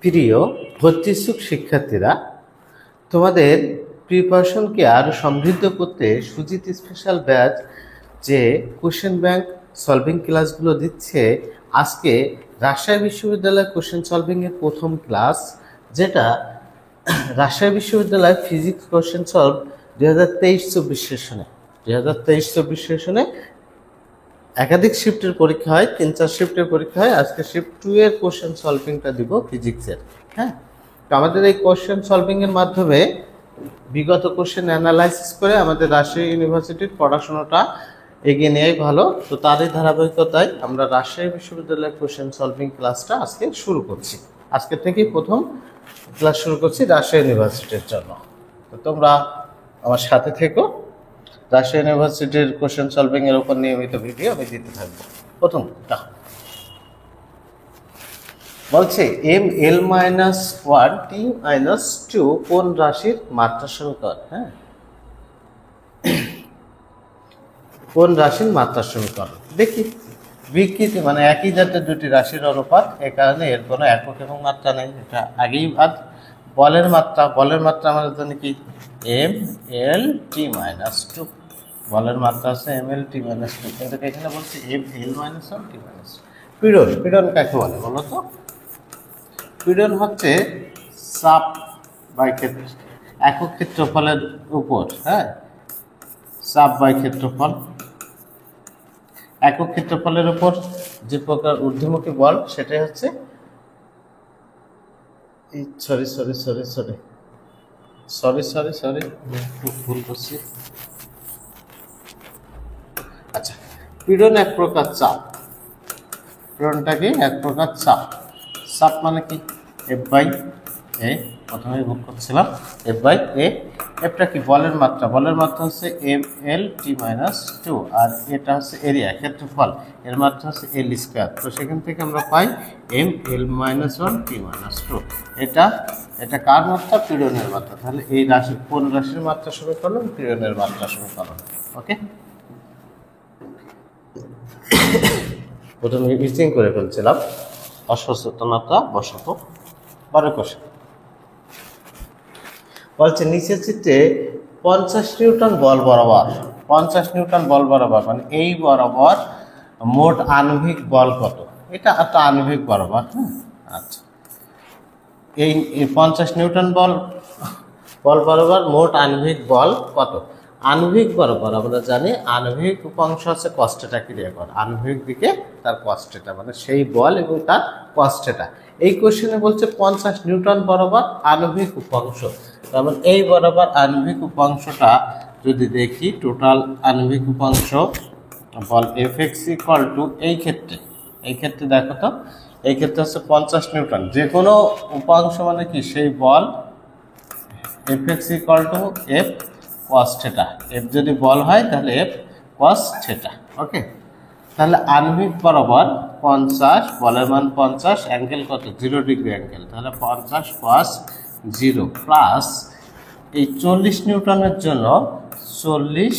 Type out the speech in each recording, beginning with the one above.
প্রিয় ভর্তি ইচ্ছুক শিক্ষার্থীরা, তোমাদের প্রিপারেশনকে আরও সমৃদ্ধ করতে সুজিত স্পেশাল ব্যাচ যে কোশ্চেন ব্যাংক সলভিং ক্লাসগুলো দিচ্ছে, আজকে রাজশাহী বিশ্ববিদ্যালয় কোশ্চেন সলভিংয়ের প্রথম ক্লাস, যেটা রাজশাহী বিশ্ববিদ্যালয় ফিজিক্স কোশ্চেন সলভ 2023-24 সেশনে 2023-24 সেশনে একাধিক শিফটের পরীক্ষা হয়, 3-4 শিফটের পরীক্ষা হয়। আজকে শিফট 2 এর কোশ্চেন সলভিংটা দিব ফিজিক্সের। হ্যাঁ, তো আমাদের এই কোশ্চেন সলভিংয়ের মাধ্যমে বিগত কোশ্চেন অ্যানালাইসিস করে আমাদের রাজশাহী ইউনিভার্সিটির পড়াশোনাটা এগিয়ে নেওয়াই ভালো। তো তারই ধারাবাহিকতায় আমরা রাজশাহী বিশ্ববিদ্যালয়ের কোশ্চেন সলভিং ক্লাসটা আজকে শুরু করছি। আজকে থেকেই প্রথম ক্লাস শুরু করছি রাজশাহী ইউনিভার্সিটির জন্য। তো তোমরা আমার সাথে থেকো। রাজশাহী ইউনিভার্সিটির কোশ্চেন সলভিং এর উপর নিয়মিত ভিডিও আমি দিতে থাকবো। প্রথমটা বলছে ml-1 t-2 কোন রাশির মাত্রা সমীকরণ। হ্যাঁ, কোন রাশির মাত্রা সমীকরণ দেখি। বিকৃতি মানে একই জাতের দুটি রাশির অনুপাত, এ কারণে এর কোনো একক এবং মাত্রা নেই, এটা আগেই বাদ। বলের মাত্রা আমরা জানি কি ml-t-2, বলের মাত্রা আছে ml-t-2, কিন্তু এখানে বলছে ml-1 t-2। পীড়ন কাকে বলে বলো তো? পীড়ন হচ্ছে চাপ বাই একক ক্ষেত্রফলের উপর। হ্যাঁ, চাপ বাই ক্ষেত্রফল, একক ক্ষেত্রফলের উপর যে প্রকার ঊর্ধ্বমুখী বল, সেটাই হচ্ছে ভুল করছি। আচ্ছা, পীড়ন এক প্রকার চাপ। পীড়নটা কি? এক প্রকার চাপ। চাপ মানে কি? এফ বাই এ, প্রথমে ভুল করছিলাম, এফ বাই এ। এফটা কি? বলের মাত্রা। বলের মাত্রা হচ্ছে ml-t-2, আর এটা হচ্ছে এরিয়া, ক্ষেত্রফল, এর মাত্রা হচ্ছে l²। তো সেখান থেকে আমরা পাই ml-1 t-2। এটা কার মাত্রা? পীড়নের মাত্রা। তাহলে এই রাশি কোন রাশির মাত্রা সমীকরণ? পীড়নের মাত্রা সমীকরণ। ওকে, প্রথমে মিসিং করে ফেলছিলাম অসচেতনতা বশত। পরের কোশ্চেন বলছে নিচের চিত্রে 50 নিউটন বল বরাবর, 50 নিউটন বল বরাবর মানে এই বরাবর মোট আণবিক বল কত? এটা একটা আণবিক বরাবর। হ্যাঁ, আচ্ছা, এই 50 নিউটন বল বরাবর মোট আণবিক বল কত? আণবিক বরাবর আমরা জানি আণবিক উপাংশ আছে কস্টেটা ক্রিয়াকর, আণবিক দিকে তার কস্টেটা, মানে সেই বল এবং তার কস্টেটা। এই কোশ্চেনে বলছে 50 নিউটন বরাবর আণবিক উপাংশ। তার মানে এই বরাবর আণবিক উপাংশটা যদি দেখি, টোটাল আণবিক উপাংশ বল Fx = এই ক্ষেত্রে দেখো তো, এই ক্ষেত্রে হচ্ছে 50 নিউটন। যে কোনো উপাংশ মানে কি? সেই বল Fx = F cos θ। F যদি বল হয় তাহলে F cos θ। ওকে, তাহলে আণবিক বরাবর 50, বলের মান 50, অ্যাঙ্গেল কত? 0 ডিগ্রি অ্যাঙ্গেল। তাহলে 50 cos 0 প্লাস এই 40 নিউটনের জন্য 40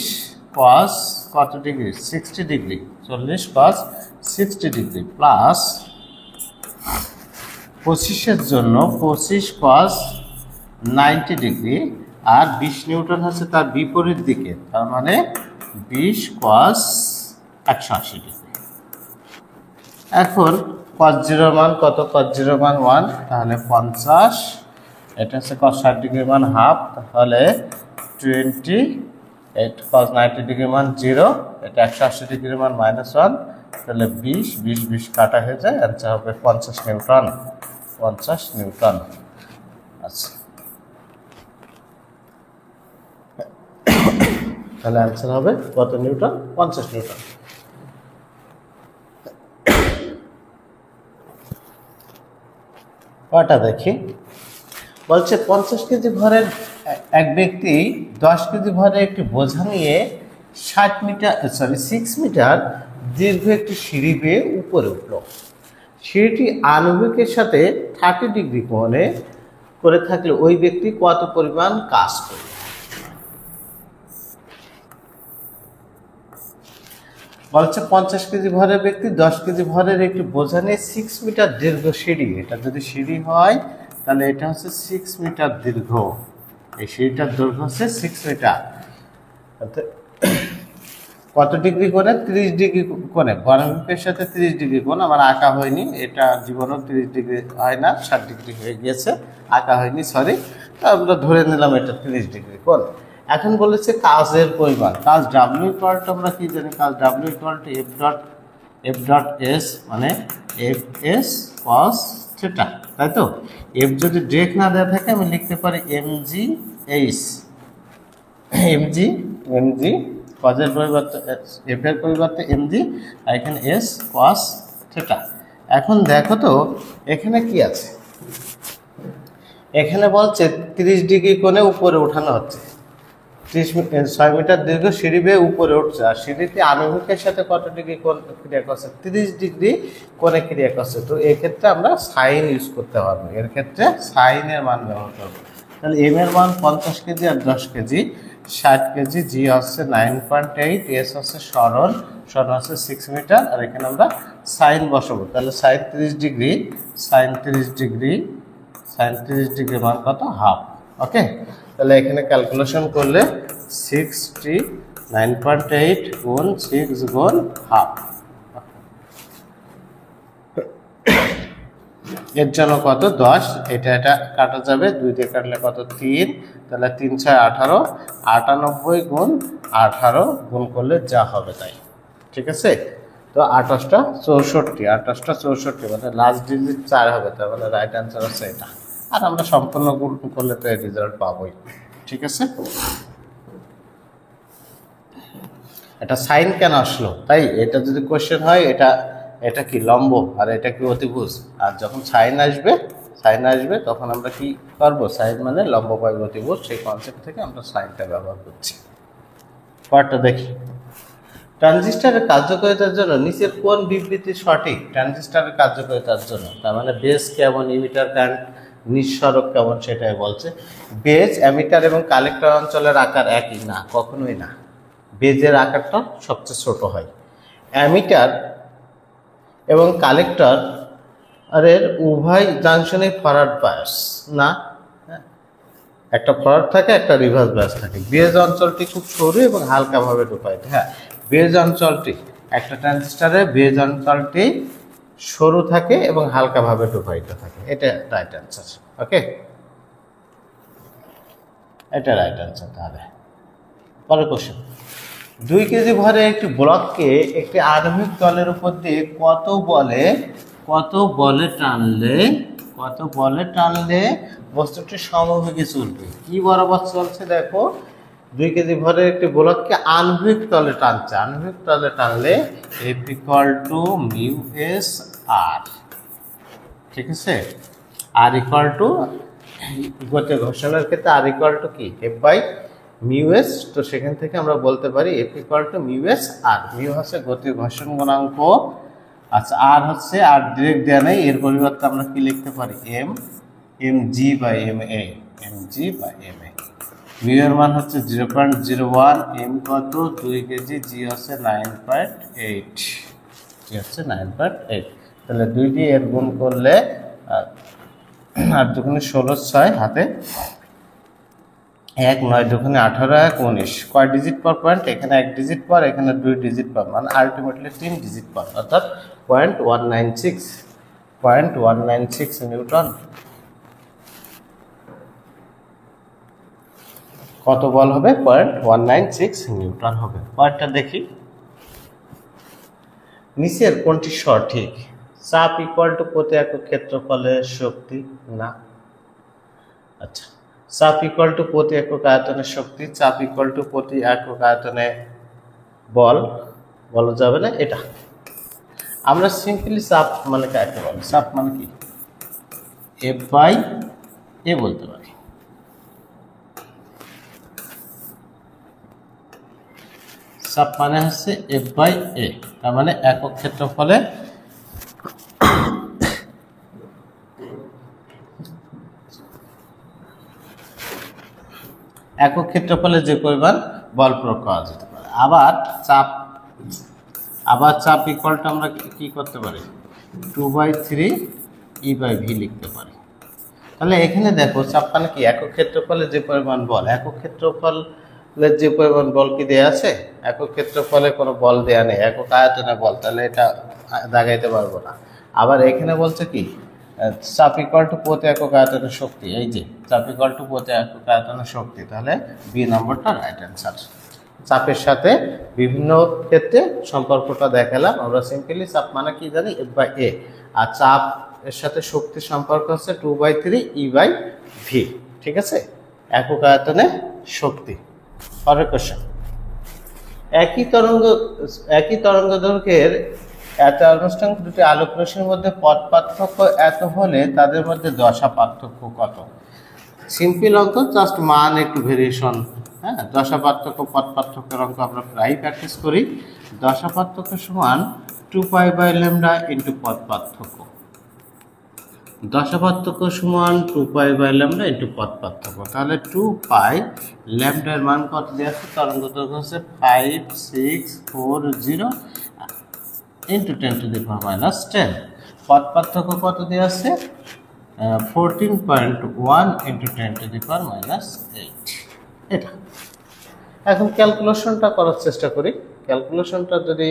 cos কত degree? 60 degree. 40 cos 60 degree plus 25-এর জন্য 25 cos 90 ডিগ্রি, আর 20 নিউটন হচ্ছে তার বিপরীত দিকে, তার মানে 20 cos 180 ডিগ্রি। এখন cos 0 মান কত? cos 0 মান 1, তাহলে 50, এটা হচ্ছে cos 60 ডিগ্রির মান হাফ, তাহলে 20, cos 90 ডিগ্রির মান 0, এটা 180 ডিগ্রির মান -1, তাহলে 20 কাটা হয়ে যায়, অ্যান্সার হবে 50 নিউটন। 50 নিউটন। আচ্ছা, তাহলে অ্যান্সার হবে কত নিউটন? 50 নিউটন। কটা দেখি। বলছে 50 কেজি ভরের এক ব্যক্তি 10 কেজি ভরের একটি বোঝা নিয়ে 6 মিটার দীর্ঘ একটি সিঁড়ি বেয়ে উপরে উঠল। সিঁড়িটি আণবিকের সাথে 30 ডিগ্রি কোণে করে থাকলে ওই ব্যক্তি কত পরিমাণ কাজ করবে? বলছে 50 কেজি ভরের ব্যক্তি 10 কেজি ভরের একটি বোঝা নিয়ে 6 মিটার দীর্ঘ সিঁড়ি, এটা যদি সিঁড়ি হয় তাহলে এটা হচ্ছে 6 মিটার দীর্ঘ, এই সিঁড়িটার দৈর্ঘ্য হচ্ছে 6 মিটার। কত ডিগ্রি কোণে? 30 ডিগ্রি কোণে, বর্গক্ষেত্রের সাথে 30 ডিগ্রি কোণ আমার আঁকা হয়নি, এটা জীবনেও 30 ডিগ্রি হয় না, 60 ডিগ্রি হয়ে গিয়েছে, আঁকা হয়নি সরি, আমরা ধরে নিলাম এটা 30 ডিগ্রি কোণ। এখন বলেছে কাজের পরিমাণ, কাজ ডাব্লিউ ইকুয়াল টু আমরা কি জানি, কাজ W equal to F dot S মানে এফ এস কস থিটা, তাই তো? এফ যদি ডিরেক্ট না দেওয়া থাকে আমি লিখতে পারি এমজি এইচ, এমজি কজের পরিবর্তে এফ এর পরিবর্তে এমজি, আর এখানে এস কস থিটা। এখন দেখো তো এখানে কি আছে, এখানে বলছে 30 ডিগ্রি কোণে উপরে উঠানো হচ্ছে, 6 মিটার দীর্ঘ সিঁড়ি বেয়ে উপরে উঠছে, আর সিঁড়িতে আনুভূমিকের সাথে কত ডিগ্রি কোণ ক্রিয়া করছে? 30 ডিগ্রি কোণে ক্রিয়া করছে। তো এক্ষেত্রে আমরা সাইন ইউজ করতে পারবো, এর ক্ষেত্রে সাইনের মান ব্যবহার করবো। তাহলে এম এর মান 50 কেজি আর 10 কেজি, 60 কেজি, জি হচ্ছে 9.8, এস হচ্ছে সরণ হচ্ছে 6 মিটার, আর এখানে আমরা সাইন বসাবো। তাহলে সাইন 30 ডিগ্রি, সাইন 30 ডিগ্রি মান কত? হাফ। ওকে, তাহলে এখানে ক্যালকুলেশন করলে 69.8 গুণ 6 গুণ হাফ, এর জন্য কত? 10, এটা কাটা যাবে, 2 দিয়ে কাটলে কত? 3, তাহলে 3 6 18, 98 গুণ 18 গুণ করলে যা হবে তাই, ঠিক আছে? তো 28টা 64 মানে লাস্ট ডিজিট 4 হবে, তার মানে রাইট অ্যান্সার হচ্ছে এটা। আর আমরা সম্পূর্ণ গুণ করলে তো এই রেজাল্ট পাবোই, ঠিক আছে? এটা সাইন কেন আসলো? তাই এটা যদি কোশ্চেন হয়, এটা কি লম্ব আর এটা কি অতিভুজ, আর যখন সাইন আসবে তখন আমরা কি করব? সাইন মানে লম্ব বাই অতিভুজ, সেই কনসেপ্ট থেকে আমরা সাইনটা ব্যবহার করছি। পরেরটা দেখি, ট্রানজিস্টরের কার্যকারিতার জন্য নিচের কোন বিবৃতি সঠিক? ট্রানজিস্টরের কার্যকারিতার জন্য, তার মানে বেজ কেমন, ইমিটার কারেন্ট নিঃসরক কেমন সেটাই বলছে। বেজ, অ্যামিটার এবং কালেক্টর অঞ্চলের আকার একই না, কখনোই না। বেজের আকারটা সবচেয়ে ছোট হয়। অ্যামিটার এবং কালেক্টর এর উভয় জাংশনে ফরওয়ার্ড বায়াস না, একটা ফরওয়ার্ড থাকে, একটা রিভার্স বায়াস থাকে। বেজ অঞ্চলটি খুব সরু এবং হালকাভাবে ডুবাইত। হ্যাঁ, বেজ অঞ্চলটি, একটা ট্রানজিস্টরে বেজ অঞ্চলটি সরু থাকে এবং হালকাভাবে ডুবাইতে থাকে, এটা রাইট অ্যান্সার। ওকে, এটা রাইট অ্যান্সার। তাহলে পরের কোশ্চেন, 2 কেজি ভরে একটি ব্লককে একটি আণবিক তলের উপর দিয়ে কত বলে টানলে বস্তুটি সমবেগে চলবে? কি বরাবর চলছে দেখো, 2 কেজি ভরে একটি ব্লককে আণবিক তলে টানছে, আণবিক তলে টানলে F equal to mu S R, ঠিক আছে? আর ইকুয়াল টু গতির ঘর্ষণের ক্ষেত্রে আর ইকুয়াল টু কি? F by mu S. তো সেখান থেকে আমরা বলতে পারি F equal to mu S R. Mu হচ্ছে গতির ঘর্ষণ গুণাঙ্ক, আচ্ছা, আর হচ্ছে, আর ডিরেক্ট দেওয়া নেই, এর পরিবর্তে আমরা কি লিখতে পারি? M g by m a, mu এর মান হচ্ছে 0.01, এম কত? 2 কেজি, জি হচ্ছে 9.8, তাহলে 2 দিয়ে এর গুণ করলে 8 দুগুণে 16, 6 হাতে 1, 9 দুগুণে 18, 1 19, কয় ডিজিট পর পয়েন্ট? এখানে 1 ডিজিট পর, এখানে 2 ডিজিট পর, মানে আলটিমেটলি 3 ডিজিট পর, অর্থাৎ 0.196 নিউটন। কত বল হবে? 0.196 নিউটন হবে। পরেরটা দেখি, নিচের কোনটি সঠিক? চাপ ইকুয়াল টু প্রতি একক ক্ষেত্রফলের শক্তি না। আচ্ছা, চাপ ইকুয়াল টু প্রতি একক আয়তনের শক্তি, চাপ ইকুয়াল টু প্রতি একক আয়তনে বল বলা যাবে না। এটা আমরা সিম্পলি চাপ মানে কাকে বলে? চাপ মানে কি? এফ বাই এ বলতে পারি। চাপ মানে হচ্ছে এফ বাই এ, তার মানে একক ক্ষেত্রফলে যে পরিমাণ বল প্রয়োগ করা যেতে পারে। আবার চাপ আবার চাপ ইকুয়ালটা আমরা কি করতে পারি 2/3 E/V লিখতে পারি। তাহলে এখানে দেখো চাপ মানে কি একক ক্ষেত্রফলে যে পরিমাণ বল, একক ক্ষেত্রফলের যে পরিমাণ বল কি দেয়া আছে, একক ক্ষেত্রফলে কোনো বল দেয়া নেই, একক আয়তনে বল, তাহলে এটা দাগাইতে পারবো না। আবার এখানে বলছে কি চাপ ইকুয়াল টু প্রতি একক আয়তনের শক্তি, এই যে চাপ ইকুয়াল টু প্রতি একক আয়তনের শক্তি, তাহলে বি নম্বরটা রাইট অ্যান্সার। চাপের সাথে বিভিন্ন ক্ষেত্রে সম্পর্কটা দেখালাম আমরা। সিম্পলি চাপ মানে কি জানি F/A, আর চাপ এর সাথে শক্তির সম্পর্ক হচ্ছে 2/3 E/V, ঠিক আছে, একক আয়তনে শক্তি। পরের কোশ্চেন, একই তরঙ্গ দৈর্ঘ্যের এত আনুষ্ঠানিক দুটি আলোক রশ্মির মধ্যে পথ পার্থক্য এত হলে তাদের মধ্যে দশা পার্থক্য কত? সিম্পল অঙ্ক, জাস্ট মান একটু ভেরিয়েশন। হ্যাঁ, দশা পার্থক্য পথ পার্থক্যের অঙ্ক আমরা প্রায় প্র্যাকটিস করি। দশা পার্থক্য সমান 2π/λ ইন্টু পথ পার্থক্য। দশা পার্থক্য সমান 2π/λ ইন্টু পথ পার্থক্য। তাহলে 2π ল্যামডার মান কত দেওয়া আছে, তরঙ্গ দৈর্ঘ্য হচ্ছে 5640 ইন্টু 10⁻⁻10। পথ পার্থক্য কত দেওয়া আছে 14.1 ইন্টু 10⁻⁻8। এটা এখন ক্যালকুলেশনটা করার চেষ্টা করি। ক্যালকুলেশনটা যদি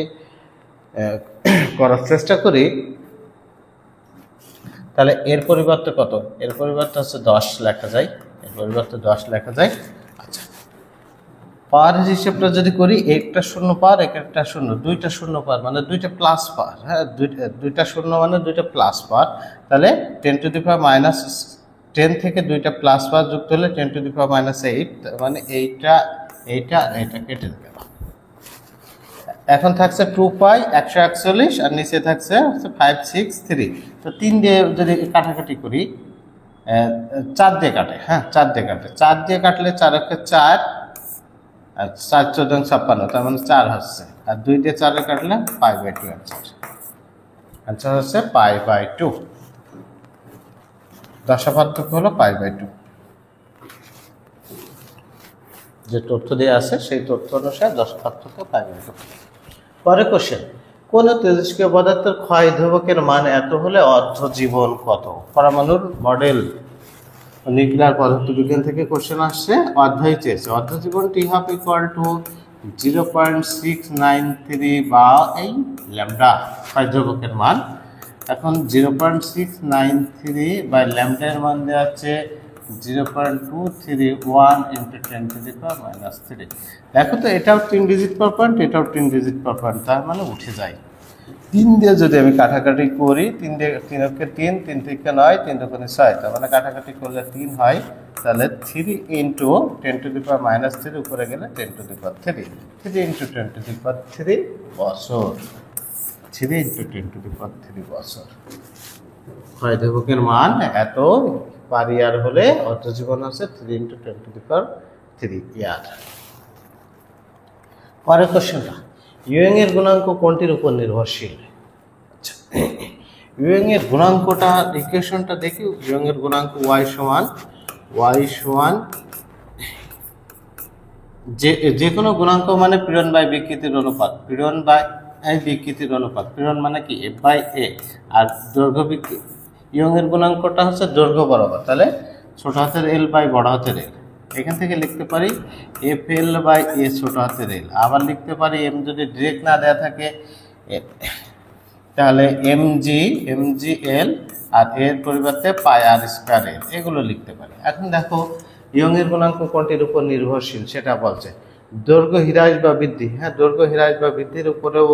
করার চেষ্টা করি তাহলে এর পরিবর্তে কত, এর পরিবর্তে হচ্ছে 10 লেখা যায়, এর পরিবর্তে 10 লেখা যায়। আচ্ছা, পাওয়ারের হিসেবটা যদি করি, একটা শূন্য পাওয়ার একটা শূন্য, দুইটা শূন্য পাওয়ার মানে দুইটা প্লাস পাওয়ার। হ্যাঁ, দুইটা শূন্য মানে দুইটা প্লাস পাওয়ার। তাহলে 10⁻⁻10 থেকে দুইটা প্লাস পাওয়ার যুক্ত হলে 10⁻⁻8, মানে এইটা কেটে দেবে। এখন থাকছে 2π 141 আর নিচে থাকছে 563। তো 3 দিয়ে যদি কাটাকাটি করি, 4 দিয়ে কাটে, হ্যাঁ 4 দিয়ে কাটে, 4 দিয়ে কাটলে 4 একে 4 আর 4 14 56, তার মানে 4 হচ্ছে। আর 2 দিয়ে 4 কাটলে π/2 অ্যান্সার হচ্ছে π/2। দশা পার্থক্য হলো π/2। যে তথ্য দেওয়া আছে সেই তথ্য অনুসারে দশা পার্থক্য π/2। পরে কোশ্চেন, কোন তেজস্ক্রিয় পদার্থের ক্ষয় ধ্রুবকের মান এত হলে অর্ধ জীবন কত? পরমাণুর মডেল নিউক্লিয়ার পদার্থবিজ্ঞান থেকে কোশ্চেন আসছে, অর্ধই চেয়েছে। অর্ধ জীবন T⁻ ইকুয়াল টু 0.693 বা এই ল্যামডা ক্ষয় ধ্রুবকের মান। এখন 0.693 বা ল্যামডার মান দেওয়া আছে 0.231 ইন্টু 10⁻⁻3। দেখো তো, এটাও 3 ডিজিট পার পয়েন্ট, এটাও 3 ডিজিট পার পয়েন্ট, তার মানে উঠে যায়। 3 দিয়ে যদি আমি কাটাকাটি করি, 3 দিয়ে 3 থেকে 3, 3 থেকে 9, 3 দুগুণে 6, তার মানে কাটাকাটি করলে 3 হয়। তাহলে 3 ইন্টু 10⁻⁻3 উপরে গেলে 10⁻3, 3 ইন্টু 10⁻3 বছর, 3 ইন্টু 10⁻3 বছর। ক্ষয় ধ্রুবকের মান এত পার ইয়ার হলে অর্ধ জীবন আছে 3 ইন্টু 10⁻3 ইয়ার। পরের কোশ্চেনটা, ইউইং এর গুণাঙ্ক কোনটির উপর নির্ভরশীল? আচ্ছা, ইউইং এর গুণাঙ্কটা ইকুয়েশনটা দেখি। ইউইং এর গুণাঙ্ক y সমান যে কোনো গুণাঙ্ক মানে পীড়ন বাই বিকৃতির অনুপাত, পীড়ন বাই বিকৃতির অনুপাত। পীড়ন মানে কি F/A, আর দৈর্ঘ্য বিকৃতি। ইউইং এর গুণাঙ্কটা হচ্ছে দৈর্ঘ্য বরাবর, তাহলে ছোট হাতের L বাই বড় হাতের L। এখান থেকে লিখতে পারি FL/A ছোট হাতের L। আবার লিখতে পারি M যদি ডিরেক্ট না দেওয়া থাকে তাহলে mgl, আর এর পরিবর্তে πr²L, এগুলো লিখতে পারি। এখন দেখো ইয়ং এর গুণাঙ্ক কোনটির উপর নির্ভরশীল সেটা বলছে। দৈর্ঘ্য হ্রাস বা বৃদ্ধি, হ্যাঁ দৈর্ঘ্য হ্রাস বা বৃদ্ধির উপরেও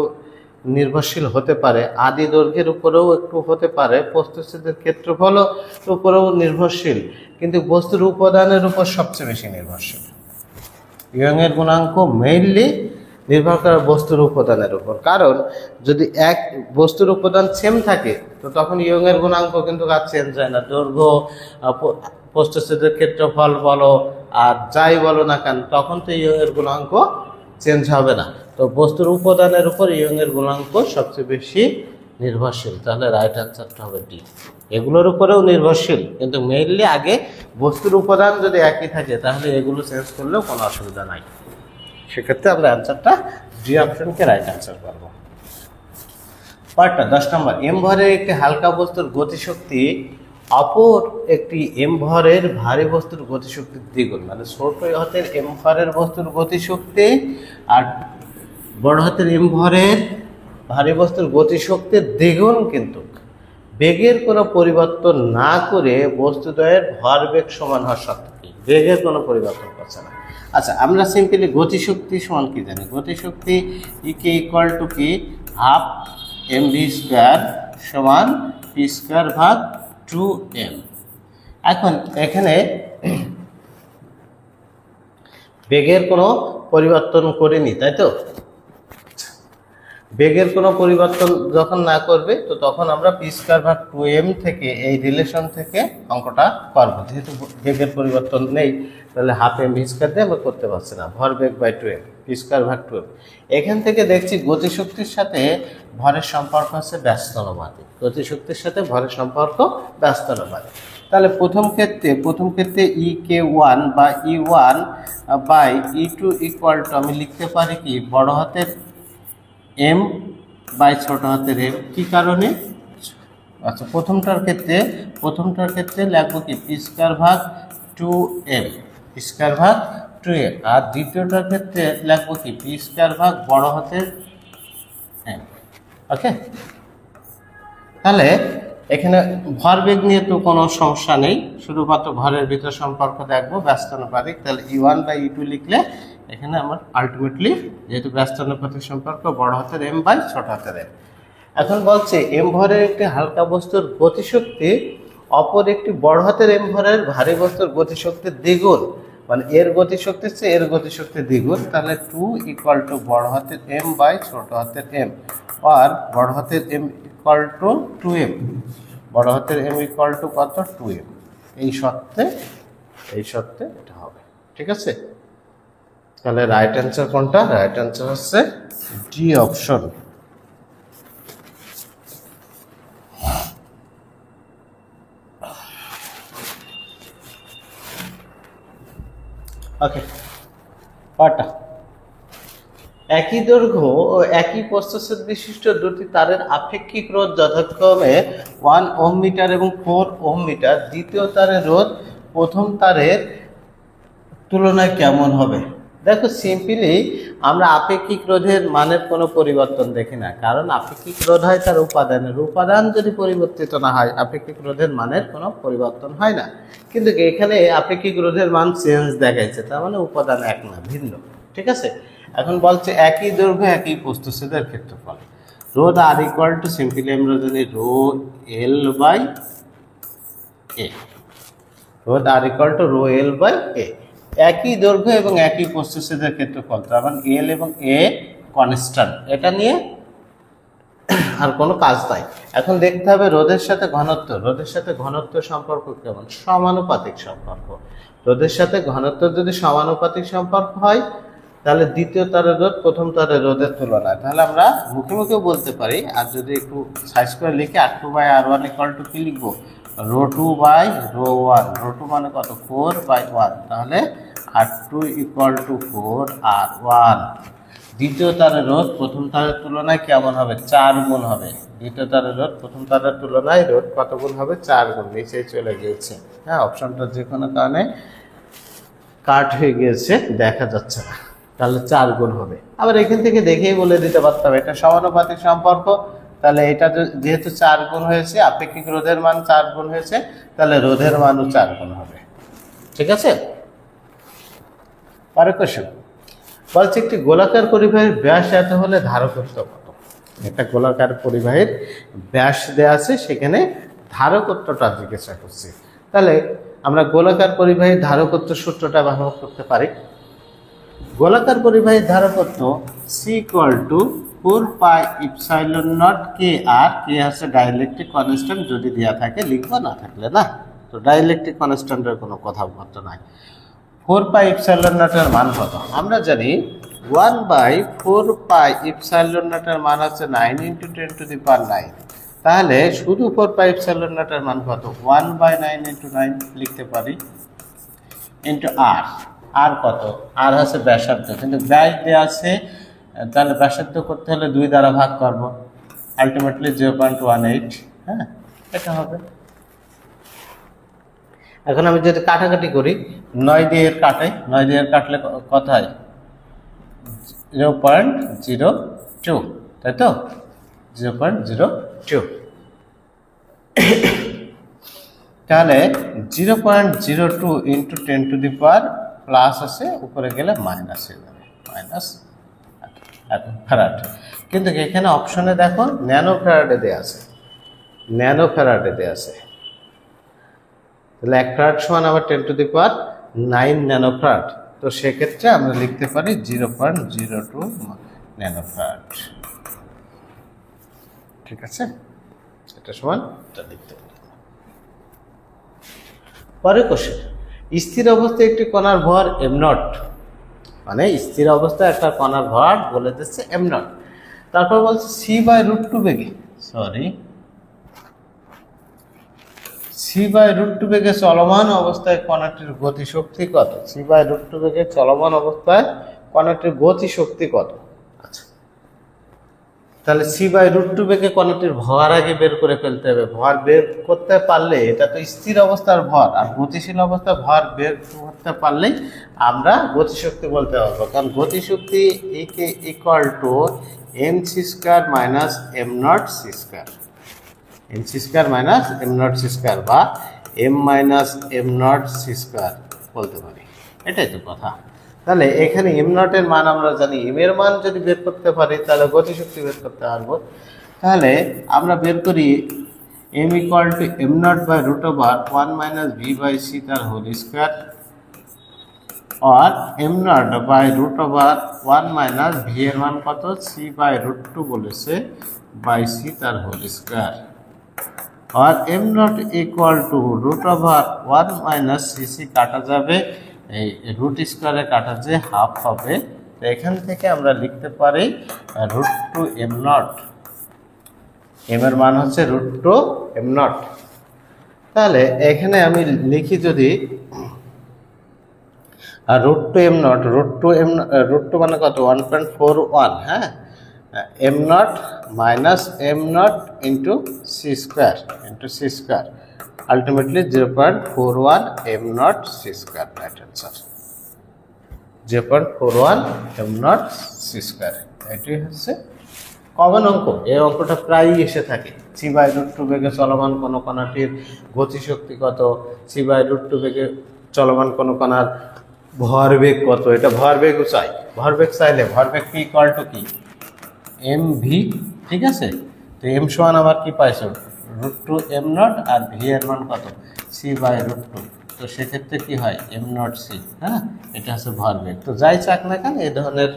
নির্ভরশীল হতে পারে, আদি দৈর্ঘ্যের উপরেও একটু হতে পারে, প্রস্থচ্ছেদের ক্ষেত্রফল উপরেও নির্ভরশীল, কিন্তু বস্তুর উপাদানের উপর সবচেয়ে বেশি নির্ভরশীল। ইয়ং এর গুণাঙ্ক মেইনলি নির্ভর করে বস্তুর উপাদানের উপর, কারণ যদি এক বস্তুর উপাদান সেম থাকে তো তখন ইয়ং এর গুণাঙ্ক কিন্তু আর চেঞ্জ হয় না। দৈর্ঘ্য, প্রস্থচ্ছেদের ক্ষেত্রফল বলো আর যাই বলো না কেন, তখন তো ইয়ং এর গুণাঙ্ক চেঞ্জ হবে না। তো বস্তুর উপাদানের উপর ইয়ং এর গুণাঙ্ক সবচেয়ে বেশি নির্ভরশীল, তাহলে রাইট অ্যান্সারটা হবে ডি। এগুলোর উপরেও নির্ভরশীল, কিন্তু মেইনলি আগে বস্তুর উপাদান যদি একই থাকে তাহলে এগুলো চেঞ্জ করলেও কোনো অসুবিধা নাই। সেক্ষেত্রে আমরা অ্যান্সারটা ডি অপশনকে রাইট অ্যান্সার করবো। পার্টটা 10 নম্বর, এম ভরের একটি হালকা বস্তুর গতিশক্তি অপর একটি এম ভরের ভারী বস্তুর গতিশক্তির দ্বিগুণ। মানে ছোট হাতের এম ভরের বস্তুর গতিশক্তি আর বড় হাতের এম ভরের ভারী বস্তুর গতিশক্তির দ্বিগুণ, কিন্তু বেগের কোনো পরিবর্তন না করে বস্তুদ্বয়ের ভরবেগ সমান হওয়া সত্ত্বেও বেগের কোনো পরিবর্তন করছে না। আচ্ছা, আমরা সিম্পলি গতিশক্তি সমান কি জানি? গতিশক্তি ইকে ইকুয়াল টু কি হাফ এম ভি স্কোয়ার সমান পি স্কোয়ার ভাগ 2m। এখন এখানে বেগের কোনো পরিবর্তন করিনি, তাই তো? বেগের কোনো পরিবর্তন যখন না করবে তো তখন আমরা পি স্কোয়ার ভাগ 2m থেকে এই রিলেশন থেকে অঙ্কটা করবো। যেহেতু বেগের পরিবর্তন নেই তাহলে হাফ এম ভি স্কোয়ার দিয়ে আমরা করতে পারছি না, ভর বেগ বাই 2m, পি স্কোয়ার ভাগ 2m। এখান থেকে দেখছি গতিশক্তির সাথে ভরের সম্পর্ক হচ্ছে ব্যস্তানুপাতিক। গতিশক্তির সাথে ভরের সম্পর্ক ব্যস্তানুপাতিক। তাহলে প্রথম ক্ষেত্রে ই কে ওয়ান বা E one by E two equal to আমি লিখতে পারি কি বড় হাতের এম বাই ছোট হাতের এম। কি কারণে? আচ্ছা, প্রথমটার ক্ষেত্রে লিখবো কি পি স্কোয়ার ভাগ 2m, পি স্কোয়ার ভাগ 2m। আর দ্বিতীয়টার ক্ষেত্রে লিখবো কি পি স্কোয়ার ভাগ বড় হাতের এম। ওকে, তাহলে এখানে ভরবেগ নিয়ে তো কোনো সমস্যা নেই, শুধুমাত্র ভরের ভিতর সম্পর্ক দেখবো ব্যস্তানুপাতিক। তাহলে E1 বাই E2 লিখলে এখানে আমার আলটিমেটলি যেহেতু ব্যস্তানুপাতিক সম্পর্ক বড় হাতের এম বাই ছোট হাতের এম। এখন বলছে এম ভরের একটি হালকা বস্তুর গতিশক্তি অপর একটি বড় হাতের এম ভরের ভারী বস্তুর গতিশক্তির দ্বিগুণ। মানে এর গতিশক্তি হচ্ছে এর গতিশক্তির দ্বিগুণ। তাহলে 2 ইকুয়াল টু বড় হাতের এম বাই ছোট হাতের এম, আর বড় হাতের এম ইকুয়াল টু 2m, বড় হাতের এম ইকুয়াল টু কত 2m। এই শর্তে এটা হবে। ঠিক আছে, তাহলে রাইট অ্যান্সার কোনটা? রাইট অ্যান্সার হচ্ছে ডি অপশন। ওকে, পাটা একই দৈর্ঘ্য ও একই প্রস্থচ্ছেদ বিশিষ্ট দুটি তারের আপেক্ষিক রোধ যথাক্রমে 1 ওহম মিটার এবং 4 ওহম মিটার। দ্বিতীয় তারের রোধ প্রথম তারের তুলনায় কেমন হবে? দেখো, সিম্পলি আমরা আপেক্ষিক রোধের মানের কোনো পরিবর্তন দেখি না, কারণ আপেক্ষিক রোধ হয় তার উপাদানের। উপাদান যদি পরিবর্তিত না হয় আপেক্ষিক রোধের মানের কোনো পরিবর্তন হয় না। কিন্তু এখানে আপেক্ষিক রোধের মান চেঞ্জ দেখাইছে, তার মানে উপাদান এক না, ভিন্ন। ঠিক আছে, এখন বলছে একই দৈর্ঘ্য একই প্রস্থচ্ছেদের ক্ষেত্রফল। রোধ আর ইকুয়াল টু সিম্পলি আমরা জানি রো এল বাই এ। রোধ R equal to rho L by A. একই দৈর্ঘ্য এবং একই প্রস্থচ্ছেদের ক্ষেত্রফল, তার মানে এল এবং এ কনস্ট্যান্ট, এটা নিয়ে আর কোনো কাজ নাই। এখন দেখতে হবে রোধের সাথে ঘনত্ব। রোধের সাথে ঘনত্ব সম্পর্ক কেমন? সমানুপাতিক সম্পর্ক। রোধের সাথে ঘনত্ব যদি সমানুপাতিক সম্পর্ক হয় তাহলে দ্বিতীয় তারের রোধ প্রথম তারের রোধের তুলনায়, তাহলে আমরা মুখে মুখেও বলতে পারি। আর যদি একটু সাইজ করে লিখে R2 by R1 equal to কি লিখবো? Rho 2 by rho 1। রো 2 মানে কত? 4 বাই 1। তাহলে R2 ইকুয়াল টু 4 R1। দ্বিতীয় তারের রোধ প্রথম তারের তুলনায় কেমন হবে? 4 গুণ হবে। দ্বিতীয় তারের রোধ প্রথম তারের তুলনায় রোধ কত গুণ হবে? 4 গুণ। নিচেই চলে গিয়েছে। হ্যাঁ, অপশনটা যে কোনো কারণে কাট হয়ে গিয়েছে, দেখা যাচ্ছে না। তাহলে 4 গুণ হবে। আবার এখান থেকে দেখেই বলে দিতে পারতাম এটা সমানুপাতিক সম্পর্ক। তাহলে এটা যেহেতু 4 গুণ হয়েছে, আপেক্ষিক রোধের মান 4 গুণ হয়েছে, তাহলে রোধের মানও 4 গুণ হবে। ঠিক আছে, পরের কোশ্চেন বলছে একটি গোলাকার পরিবাহীর ব্যাস এত হলে ধারকত্ব কত? একটা গোলাকার পরিবাহীর ব্যাস দেওয়া আছে, সেখানে ধারকত্বটা জিজ্ঞাসা করছি। তাহলে আমরা গোলাকার পরিবাহীর ধারকত্ব সূত্রটা ব্যবহার করতে পারি। গোলাকার পরিবাহীর ধারকত্ব C equal to 4 pi epsilon naught K. আর কে আছে ডাইইলেকট্রিক কনস্ট্যান্ট, যদি দেওয়া থাকে লিখবো, না থাকলে না। তো ডাইইলেকট্রিক কনস্ট্যান্টের কোনো কথাবার্তা নাই। 4 পাই ইপসাইলন নটের মান কত? আমরা জানি 1 বাই 4 পাই ইপসাইলন নটের মান আছে 9 × 10⁹। তাহলে শুধু 4 পাই ইপসাইলন নটের মান কত? 1 বাই 9 × 9 লিখতে পারি, ইন্টু আর। আর কত? আর আছে ব্যাসার্ধ, কিন্তু ব্যাস দেওয়া আছে, তাহলে ব্যাসার্ধ করতে হলে 2 দ্বারা ভাগ করব। আলটিমেটলি 0.18, হ্যাঁ এটা হবে। এখন আমি যদি কাটাকাটি করি 9 দিয়ে এর কাটাই, 9 দিয়ে এর কাটলে কত হয় 0.02, তাই তো 0.02। তাহলে 0.02 into 10 to the power plus আছে, উপরে গেলে মাইনাস হয়ে যাবে, মাইনাস ফ্যারাড। কিন্তু এখানে অপশনে দেখো ন্যানো ফ্যারাডে দেওয়া আছে, ন্যানো ফ্যারাডে দেওয়া আছে। তাহলে 1 ফ্যারাড সমান আবার 10 to the power 9 nano farad. তো সেক্ষেত্রে আমরা লিখতে পারি 0.02 ন্যানো ফ্যারাড। ঠিক আছে, এটা সমান এটা লিখতে পারি। পরের কোশ্চেন, স্থির অবস্থায় একটি কণার ভর m0, মানে স্থির অবস্থায় একটা কণার ভর বলে দিচ্ছে m0। তারপর বলছে c/√2 বেগে, c/√2 বেগে চলমান অবস্থায় কণাটির গতিশক্তি কত? c/√2 বেগে চলমান অবস্থায় কণাটির গতিশক্তি কত? আচ্ছা, তাহলে c/√2 বেগে কণাটির ভর আগে বের করে ফেলতে হবে। ভর বের করতে পারলে, এটা তো স্থির অবস্থার ভর, আর গতিশীল অবস্থার ভর বের করতে পারলেই আমরা গতিশক্তি বলতে পারবো। কারণ গতিশক্তি equal to mc² minus m0 c², mc² minus m0 c² বা m মাইনাস m0 c² বলতে পারি, এটাই তো কথা। তাহলে এখানে m0 এর মান আমরা জানি, m এর মান যদি বের করতে পারি তাহলে গতিশক্তি বের করতে পারবো। তাহলে আমরা বের করি m equal to m0/√1 minus v/c তার হোল স্কয়ার, और m0/√1 মাইনাস v এর মান কত, c/√2 বলেছে বাই c তার হোল স্কয়ার, और m0 equal to √1 minus cc কাটা যাবে, এই রুট স্কয়ারে কাটা যে হাফ হবে। তো এখান থেকে আমরা লিখতে পারি √2 m0, m এর মান হচ্ছে √2 m0। তাহলে এখানে আমি লিখি যদি √2 m0, √2 মানে কত 1.41, হ্যাঁ, m0 minus m0 into c² ultimately 0.41 m0 c², right answer 0.41 m0 c²। এটি হচ্ছে কমন অঙ্ক। এই অঙ্কটা প্রায়ই এসে থাকে। c/√2 বেগে চলমান কোনো কণাটির গতিশক্তি কত, c/√2 বেগে চলমান কোনো কণার ভরবেগ কত, এটা ভরবেগও চাই। ভরবেগ চাইলে ভরবেগ p ইকুয়াল টু কি mv, ঠিক আছে। তো m সমান আমার কি পাইছো √2 m0, আর v এর মান কত c/√2। তো সেক্ষেত্রে কি হয় m0 c, হ্যাঁ, এটা হচ্ছে ভরবেগ। তো যাই চাক না কেন এই ধরনের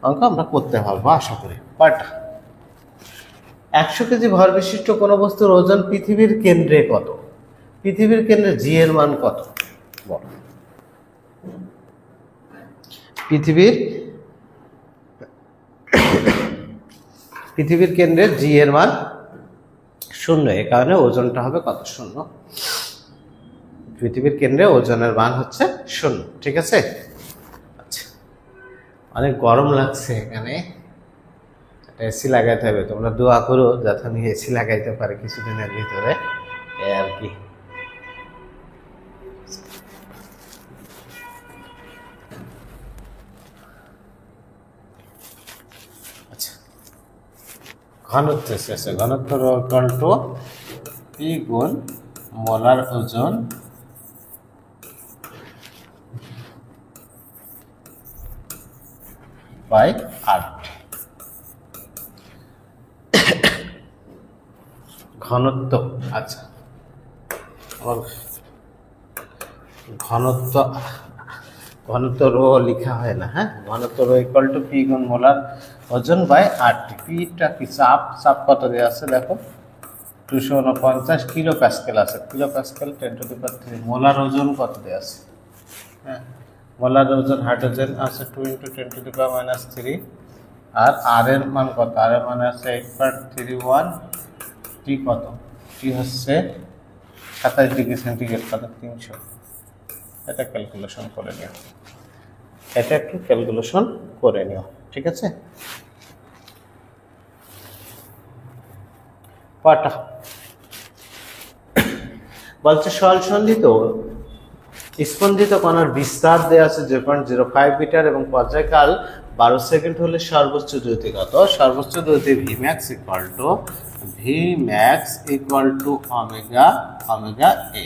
অঙ্ক আমরা করতে পারবো আশা করি। বাট 100 কেজি ভর বিশিষ্ট কোনো বস্তুর ওজন পৃথিবীর কেন্দ্রে কত? পৃথিবীর কেন্দ্রে জি এর মান কত বলো? পৃথিবীর কেন্দ্রে জি এর মান 0, এ কারণে ওজনটা হবে কত 0। পৃথিবীর কেন্দ্রে ওজনের মান হচ্ছে 0, ঠিক আছে। আচ্ছা, অনেক গরম লাগছে এখানে, এসি লাগাইতে হবে। তোমরা দোয়া করো যাতে আমি এসি লাগাইতে পারি কিছুদিনের ভিতরে, এই আর কি। আচ্ছা, ঘনত্ব শেষে, ঘনত্ব ইকুয়াল টু পি গুণ মোলার ওজন বাই 8। ঘনত্ব, আচ্ছা আমার ঘনত্ব রো লেখা হয় না, হ্যাঁ, ঘনত্ব রো ইকুয়াল টু পি গুণ মোলার ওজন বাই 8। পিটা কি চাপ কত দেওয়া আছে দেখো 249 কিলো প্যাসকেল আছে, kilo Pascal 10 to the power 3। Molar ওজন কত দেওয়া আছে, হ্যাঁ, মোলার ওজন হাইড্রোজেন আছে 2 × 10 টু দি পাওয়ার -3, আর আর এর মান কত, আর এর মান আছে 8.31, টি কত, টি হচ্ছে 27 ডিগ্রি সেন্টিগ্রেড, কত 300। এটা ক্যালকুলেশন করে নিও, এটা একটু ক্যালকুলেশন করে নিও, ঠিক আছে। কটা বলছে সলসন্ধিত স্পন্দিত কণার বিস্তার দেওয়া আছে 0.05 মিটার এবং পর্যায়কাল 12 সেকেন্ড হলে সর্বোচ্চ দ্রুতি কত? সর্বোচ্চ দ্রুতি Vmax equal to omega A.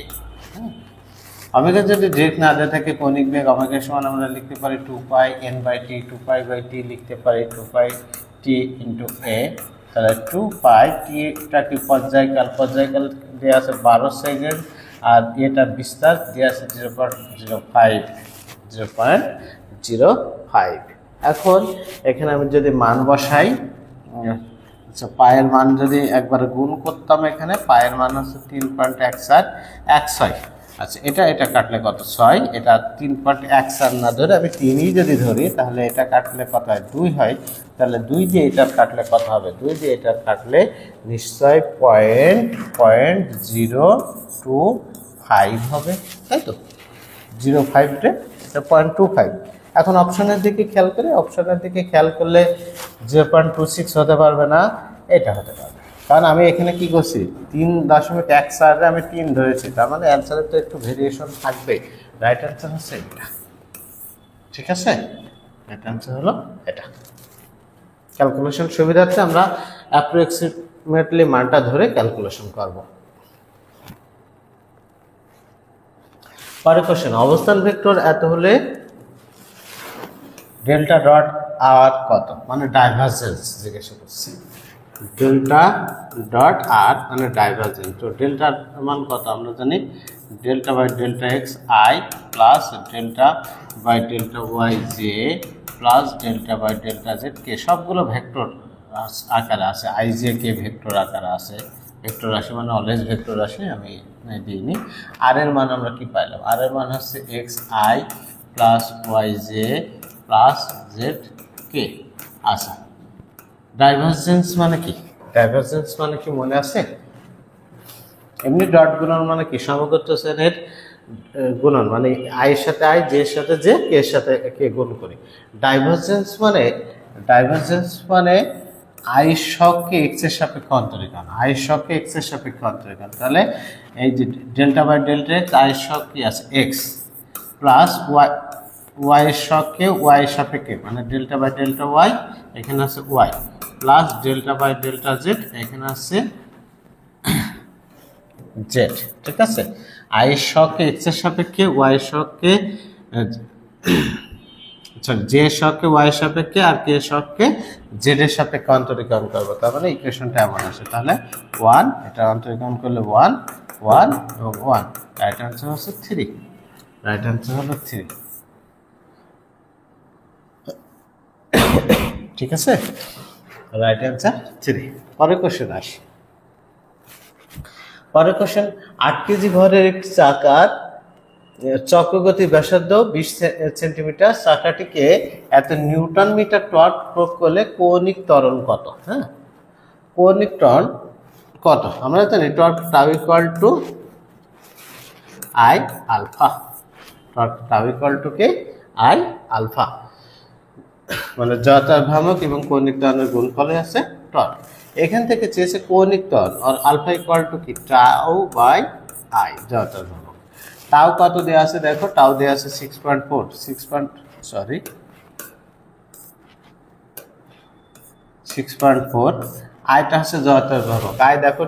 Omega যদি ডিরেক্ট না দেওয়া থাকে কৌণিক বেগ ওমেগা সমান আমরা লিখতে পারি 2π n/t, 2π/t লিখতে পারি 2πt ইন্টু a। তাহলে 2π টা কি পর্যায়কাল দেওয়া আছে 12 সেকেন্ড আর এটার বিস্তার দেওয়া আছে 0.05। এখন এখানে আমি যদি মান বসাই, আচ্ছা পায়ের মান যদি একবার গুণ করতাম, এখানে পায়ের মান হচ্ছে 3.1416। আচ্ছা এটা কাটলে কত? 6। এটা 3.14 না ধরে আমি 3ই যদি ধরি তাহলে এটা কাটলে কত হয়? 2 হয়। তাহলে 2 দিয়ে এটার কাটলে কত হবে? 2 দিয়ে এটার কাটলে নিশ্চয় 0.025 হবে, তাই তো? 05 রে এটা 0.25। এখন অপশনের দিকে খেয়াল করে, অপশনের দিকে খেয়াল করলে 0.26 হতে পারবে না, এটা হতে পারবে। কারণ আমি এখানে কি করছি, 3.14 আমি 3 ধরেছি, তার মানে অ্যান্সারে তো একটু ভেরিয়েশন থাকবে। রাইট অ্যান্সার হচ্ছে এটা। ঠিক আছে, রাইট অ্যান্সার হলো এটা। ক্যালকুলেশন সুবিধার্থে আমরা অ্যাপ্রক্সিমেটলি মানটা ধরে ক্যালকুলেশন করব। পরের কোশ্চেন, অবস্থান ভেক্টর এত হলে ডেল্টা ডট আর কত? মানে ডাইভারজেন্স জিজ্ঞাসা করছি। ডেল্টা ডট আর মানে ডাইভারজেন্স। তো ডেল্টার মান কত? আমরা জানি delta by delta X I plus delta by delta Y J plus delta by delta Z K, সবগুলো ভেক্টর আকারে আছে। আই জে কে ভেক্টর আকারে আছে। ভেক্টর রাশি মানে অলওয়েজ ভেক্টর রাশি, আমি দিইনি। আর এর মান আমরা কি পাইলাম? আর এর মান হচ্ছে X I plus Y J plus Z K. আচ্ছা, ডাইভারজেন্স মানে কি? ডাইভারজেন্স মানে কি মনে আছে? এমনি ডট গুণন মানে কি? সমগত শ্রেণীর গুণন, মানে আই এর সাথে আই, জে এর সাথে জে, কে এর সাথে কে গুণ করি। ডাইভারজেন্স মানে আই শককে এক্স এর সাপেক্ষে অন্তরীকরণ, আই শককে এক্স এর সাপেক্ষে অন্তরীকরণ। তাহলে এই যে delta by delta X, I শক কি আছে? এক্স প্লাস ওয়াই এর শককে ওয়াই সাপেক্ষে মানে ডেল্টা বাই ডেল্টা ওয়াই, এখানে আছে Y plus delta by delta Z, এখানে আছে জেড। ঠিক আছে, আই শককে এক্স এর সাপেক্ষে, ওয়াই শককে জে শককে ওয়াই এর সাপেক্ষে আর কে শককে জেড এর সাপেক্ষে অন্তরীকরণ করবো। তার মানে ইকুয়েশনটা এমন আসে। তাহলে 1, এটা অন্তরীকরণ করলে 1 1 এবং 1। রাইট অ্যান্সার হচ্ছে 3। রাইট অ্যান্সার হলো 3। ঠিক আছে, রাইট অ্যান্সার 3। পরের কোশ্চেন আসি। পরের কোশ্চেন, 8 কেজি ভরের একটি চাকার চক্রগতি ব্যাসার্ধ 20 সেন্টিমিটার, চাকাটিকে এত নিউটন মিটার টর্ক প্রয়োগ করলে কৌণিক ত্বরণ কত? হ্যাঁ, কৌণিক ত্বরণ কত? আমরা জানি torque tau equal to I alpha. Torque tau equal to কে? আই আলফা, মানে জড়তার ভ্রামক এবং কৌণিক ত্বরণের গুণফলে আছে টর্ক। এখান থেকে চেয়েছে কৌণিক ত্বরণ আর আলফা ইকুয়াল টু কি? টাউ বাই আই, জড়তার ভ্রামক। টাউ কত দেওয়া আছে দেখো, টাউ দেওয়া আছে 6.4। আইটা হচ্ছে জড়তার ভ্রামক। আই দেখো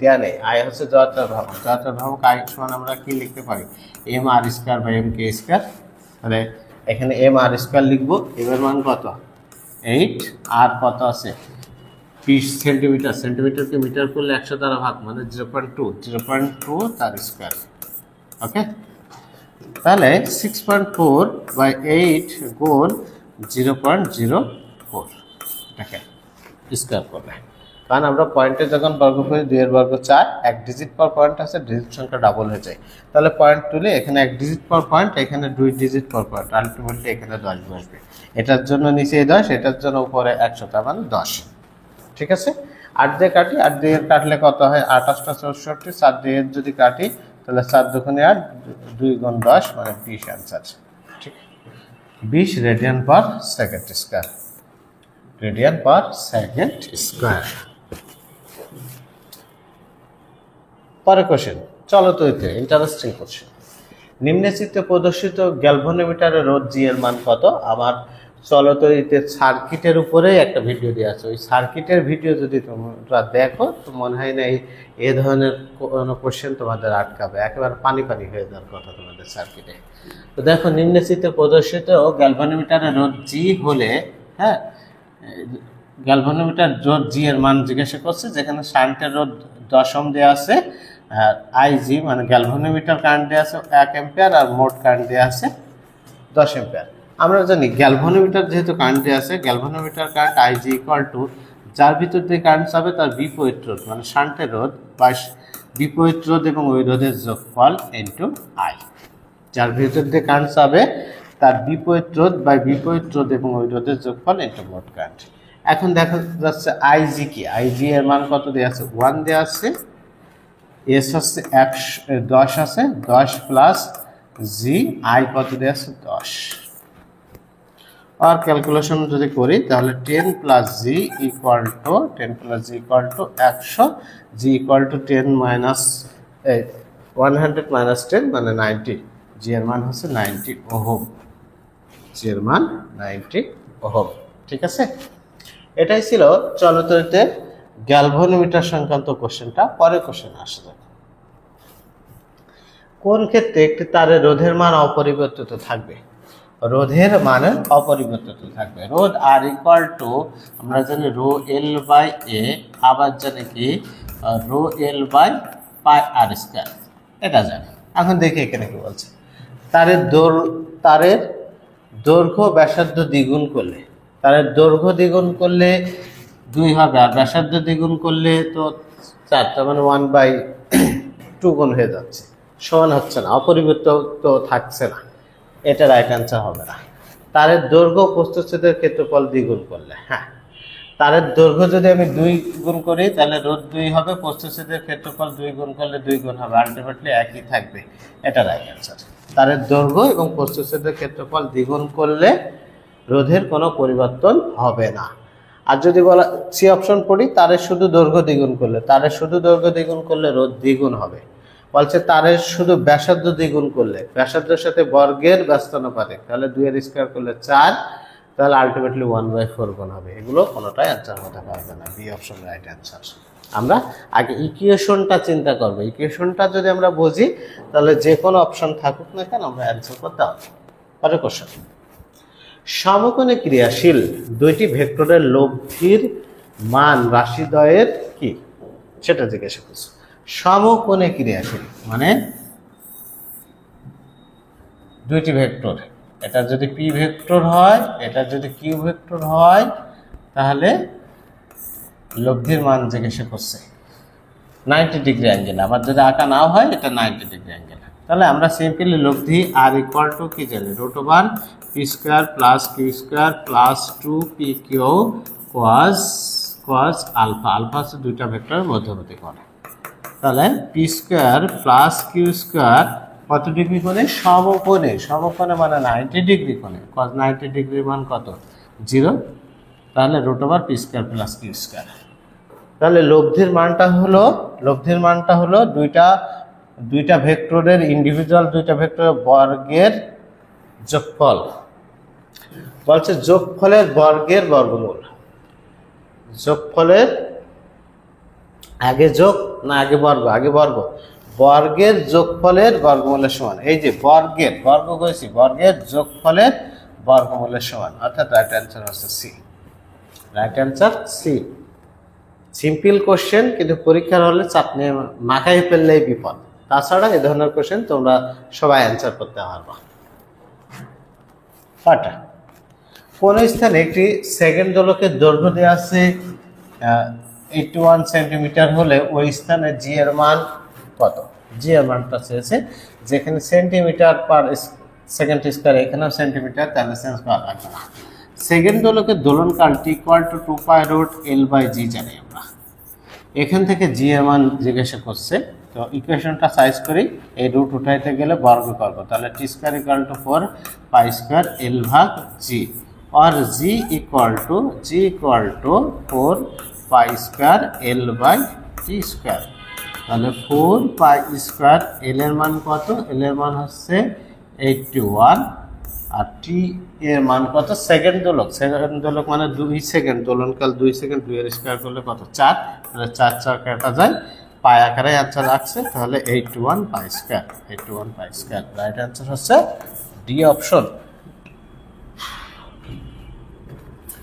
দেওয়া নেই, আই হচ্ছে জড়তার ভ্রামক। জড়তার ভ্রামক আই সমান আমরা কি লিখতে পারি? M r square by m k square. মানে এখানে এম আর স্কোয়ার লিখবো, এম এর মান কত? 8, আর কত আছে? 20 সেন্টিমিটার। সেন্টিমিটারকে মিটার করলে 100 দ্বারা ভাগ, মানে 0.2 তার স্কোয়ার। ওকে, তাহলে 6.4/8 গুণ 0.04 এটাকে স্কোয়ার করবে। কারণ আমরা পয়েন্টে যখন বর্গ করি 2 এর বর্গ 4, 1 ডিজিট পর পয়েন্ট আছে, ডিজিট সংখ্যা ডাবল হয়ে যায়। তাহলে পয়েন্ট তুলে এখানে 1 ডিজিট পর পয়েন্ট, এখানে 2 ডিজিট পর পয়েন্ট, আলটিমেটলি এখানে 10 বসবে। এটার জন্য নিচে 10, এটার জন্য উপরে 100, তার মানে 10। ঠিক আছে, 8 দিয়ে কাটি, 8 দিয়ে কাটলে কত হয়? 8 8 64। 4 দিয়ে যদি কাটি তাহলে 4 দুগুণে 8, 2 গুণ 10 মানে 20 অ্যান্সার। ঠিক, 20 radian per second square. Radian per second square. পরে কোশ্চেন, চলো তো এতে ইন্টারেস্টিং কোশ্চেন। নিম্নে চিত্রে প্রদর্শিত গ্যালভানোমিটারের রোধ জি এর মান কত? আমার চলতরিতে সার্কিটের উপরে একটা ভিডিও দেওয়া আছে, ওই সার্কিটের ভিডিও যদি তোমরা দেখো তো মনে হয় না এ ধরনের কোনো কোশ্চেন তোমাদের আটকাবে, একেবারে পানি পানি হয়ে যাওয়ার কথা তোমাদের সার্কিটে। তো দেখো, নিম্নে চিত্রে প্রদর্শিত গ্যালভানোমিটারের রোধ জি হলে, হ্যাঁ, গ্যালভানোমিটার রোধ জি এর মান জিজ্ঞাসা করছে, যেখানে শান্টের রোধ দশম দেওয়া আছে, আইজি মানে গ্যালভানোমিটার কারেন্ট দেওয়া আছে 1 অ্যাম্পিয়ার আর মোট কারেন্ট দেওয়া আছে 10 অ্যাম্পিয়ার। আমরা জানি গ্যালভানোমিটার যেহেতু কারেন্ট দেওয়া আছে, galvanometer current IG equal to যার ভিতর দিয়ে কারেন্ট যাবে তার বিপরীত রোধ মানে শান্টের রোধ বা বিপরীত রোধ এবং ওই রোধের যোগফল ইনটু আই। যার ভিতর দিয়ে কারেন্ট যাবে তার বিপরীত রোধ বা বিপরীত রোধ এবং ওই রোধের যোগফল ইনটু মোট কারেন্ট। এখন দেখা যাচ্ছে আইজি কি, আইজি এর মান কত দেওয়া আছে? 1 দেওয়া আছে, এস হচ্ছে 10 আছে, 10 প্লাস জি, আই কত দেওয়া আছে? 10। আর ক্যালকুলেশন যদি করি তাহলে 10 plus G equal to 100, G equal to 10 minus 100 minus 10 মানে 90। জি এর মান হচ্ছে 90 ওহম, জি এর মান 90 ওহম। ঠিক আছে, এটাই ছিল চলতরিতে গ্যালভানোমিটার সংক্রান্ত কোশ্চেনটা। পরের কোশ্চেন আসা যাক, কোন ক্ষেত্রে একটি তারের রোধের মান অপরিবর্তিত থাকবে? রোধের মান অপরিবর্তিত থাকবে। রোধ আর ইকুয়াল টু আমরা জানি রো এল বাই এ, আবার জানি কি rho L by pi r square, এটা জানি। এখন দেখি এখানে কি বলছে, তারের দৈর্ঘ্য ব্যাসার্ধ দ্বিগুণ করলে, তারের দৈর্ঘ্য দ্বিগুণ করলে 2 হবে, আর ব্যাসার্ধ দ্বিগুণ করলে তো 4, তার মানে 1/2 গুণ হয়ে যাচ্ছে, সমান হচ্ছে না, অপরিবর্তিত থাকছে না, এটা রাইট অ্যান্সার হবে না। তারের দৈর্ঘ্য প্রস্থচ্ছেদের ক্ষেত্রফল দ্বিগুণ করলে, হ্যাঁ, তারের দৈর্ঘ্য যদি আমি 2 গুণ করি তাহলে রোধ 2 হবে, প্রস্থচ্ছেদের ক্ষেত্রফল 2 গুণ করলে 2 গুণ হবে, আলটিমেটলি একই থাকবে, এটা রাইট অ্যান্সার। তারের দৈর্ঘ্য এবং প্রস্থচ্ছেদের ক্ষেত্রফল দ্বিগুণ করলে রোধের কোনো পরিবর্তন হবে না। আর যদি বলা সি অপশন পড়ি, তারের শুধু দৈর্ঘ্য দ্বিগুণ করলে রোধ দ্বিগুণ হবে। বলছে তারের শুধু ব্যাসার্ধ দ্বিগুণ করলে, ব্যাসার্ধের সাথে বর্গের ব্যস্তানুপাতিক, তাহলে 2 এর স্কয়ার করলে 4, তাহলে আলটিমেটলি 1/4 গুণ হবে। এগুলো কোনোটাই অ্যান্সার হতে পারবে না, বি অপশন রাইট অ্যান্সার। আমরা আগে ইকুয়েশনটা চিন্তা করবো, ইকুয়েশনটা যদি আমরা বুঝি তাহলে যে কোনো অপশন থাকুক না কেন আমরা অ্যান্সার করতে পারবো। পরের কোশ্চেন, সমকোণে ক্রিয়াশীল দুইটি ভেক্টরের লব্ধির মান রাশিদ্বয়ের কি, সেটা জিজ্ঞাসা করছে। সমকোণে ক্রিয়াশীল মানে দুইটি ভেক্টর, এটা যদি পি ভেক্টর হয়, এটা যদি কিউ ভেক্টর হয়, তাহলে লব্ধির মান জিজ্ঞাসা করছে 90 ডিগ্রি অ্যাঙ্গেল। আবার যদি আঁকা নাও হয়, এটা 90 ডিগ্রি অ্যাঙ্গেল। তাহলে আমরা সিম্পলি লব্ধি আর ইকুয়াল টু কি জানি, √1 p square plus q square plus 2p q cos alpha. Alpha হচ্ছে দুইটা ভেক্টরের মধ্যবর্তী কোণ। তাহলে p square plus q square কত ডিগ্রি কোণে? সমকোণে। সমকোণে মানে 90 ডিগ্রি কোণে। কস 90 ডিগ্রির মান কত? 0। তাহলে √1 p square plus q square. তাহলে লব্ধির মানটা হলো দুইটা ভেক্টরের ইন্ডিভিজুয়াল দুইটা ভেক্টরের বর্গের যোগফল। বলছে যোগফলের বর্গের বর্গমূল। যোগফলের আগে যোগ না আগে বর্গ? আগে বর্গ। বর্গের যোগফলের বর্গমূলের সমান। এই যে বর্গ করেছি, বর্গের যোগফলের বর্গমূলের সমান, অর্থাৎ রাইট অ্যান্সার হচ্ছে C. Right answer C. Simple question, কিন্তু পরীক্ষার হলে চাপ নিয়ে মাথায় ফেললেই বিপদ। তাছাড়া এই ধরনের কোশ্চেন তোমরা সবাই অ্যান্সার করতে পারবা। পাটা কোন স্থানে একটি সেকেন্ড দোলকের দৈর্ঘ্য দেওয়া আছে 81 সেন্টিমিটার হলে ওই স্থানে জি এর মান কত? জি এর মানটা চেয়েছে, যেখানে সেন্টিমিটার পার সেকেন্ড স্কয়ার, এখানেও সেন্টিমিটার, তাহলে সেন্স করা লাগবে না। সেকেন্ড দোলকের দোলনকাল ইকুয়াল টু 2π√L/g জানি আমরা। এখান থেকে জি এর মান জিজ্ঞাসা করছে, তো ইকুয়েশনটা সাইজ করি, এই রুট উঠাইতে গেলে বর্গ করব, তাহলে t² = 4π²L/g, और g = 4π²L/t²। তাহলে 4 পাই স্কোয়ার, এল এর মান কত? এল এর মান হচ্ছে 81, আর টি এর মান কত? সেকেন্ড দোলক, সেকেন্ড দোলক মানে 2 সেকেন্ড, দোলনকাল 2 সেকেন্ড, 2 এর স্কোয়ার করলে কত? 4, তাহলে 4 4 কাটা যায়, পাই আকারে অ্যান্সার আসছে, তাহলে 81 পাই স্কোয়ার, 81 পাই স্কোয়ার। রাইট অ্যান্সার হচ্ছে ডি অপশন।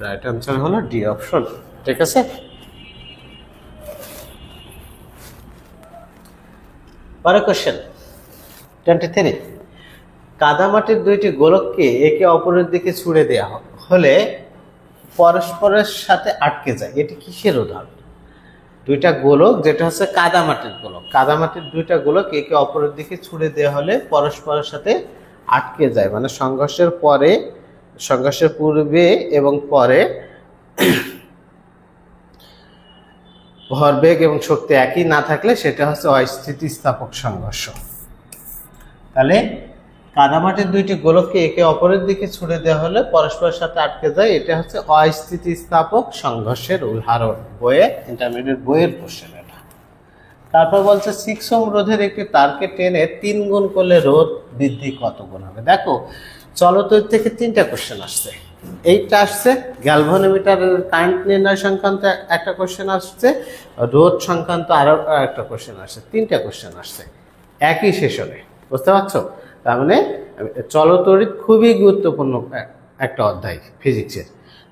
রাইট অ্যান্সার হলো ডি অপশন। ঠিক আছে, পরের কোশ্চেন 23, কাদামাটির দুইটি গোলককে একে অপরের দিকে ছুড়ে দেওয়া হলে পরস্পরের সাথে আটকে যায়, এটি কিসের উদাহরণ? দুইটা গোলক, যেটা হচ্ছে কাদামাটির গোলক, কাদামাটির দুইটা গোলক একে অপরের দিকে ছুড়ে দেওয়া হলে পরস্পরের সাথে আটকে যায়, মানে সংঘর্ষের পরে, সংঘর্ষের পূর্বে এবং পরে ভরবেগ এবং শক্তি একই না থাকলে সেটা হচ্ছে অস্থিতিস্থাপক সংঘর্ষ। তাহলে কাদামাটির দুইটি গোলককে একে অপরের দিকে ছুড়ে দেওয়া হলে পরস্পরের সাথে আটকে যায়, এটা হচ্ছে অস্থিতিস্থাপক সংঘর্ষের উদাহরণ। বইয়ে, ইন্টারমিডিয়েট বইয়ের কোশ্চেন এটা। তারপর বলছে 6 ওহম রোধের একটি তারকে টেনে 3 গুণ করলে রোধ বৃদ্ধি কত গুণ হবে? দেখো, চলতৈর থেকে 3টা কোশ্চেন আসছে। এইটা আসছে গ্যালভানোমিটারের কারেন্ট নির্ণয় সংক্রান্ত একটা কোশ্চেন আসছে, রোধ সংক্রান্ত আরো একটা কোশ্চেন আসছে, 3টা কোশ্চেন আসছে একই সেশনে। বুঝতে পারছো? তার মানে চলতরিৎ খুবই গুরুত্বপূর্ণ একটা অধ্যায় ফিজিক্সের।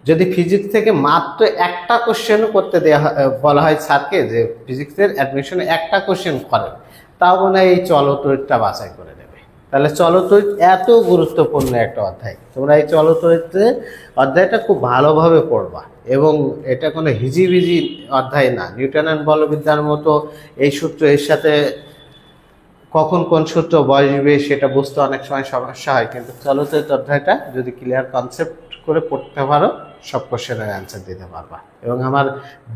যদি ফিজিক্স থেকে মাত্র একটা কোশ্চেন করতে দেওয়া বলা হয় স্যারকে, যে ফিজিক্সের অ্যাডমিশনে একটা কোশ্চেন করেন, তাও মনে হয় এই চলতরিৎটা বাছাই করে দেবে। তাহলে চলতরিৎ এত গুরুত্বপূর্ণ একটা অধ্যায়, তোমরা এই চলতরিৎের অধ্যায়টা খুব ভালোভাবে পড়বা, এবং এটা কোনো হিজিবিজি অধ্যায় না। নিউটনের বলবিদ্যার মতো এই সূত্র এর সাথে কখন কোন সূত্র বসবে সেটা বুঝতে অনেক সময় সমস্যা হয়, কিন্তু চলতরিৎ অধ্যায়টা যদি ক্লিয়ার কনসেপ্ট করে পড়তে পারো, সব কোশ্চেনের অ্যান্সার দিতে পারবা। এবং আমার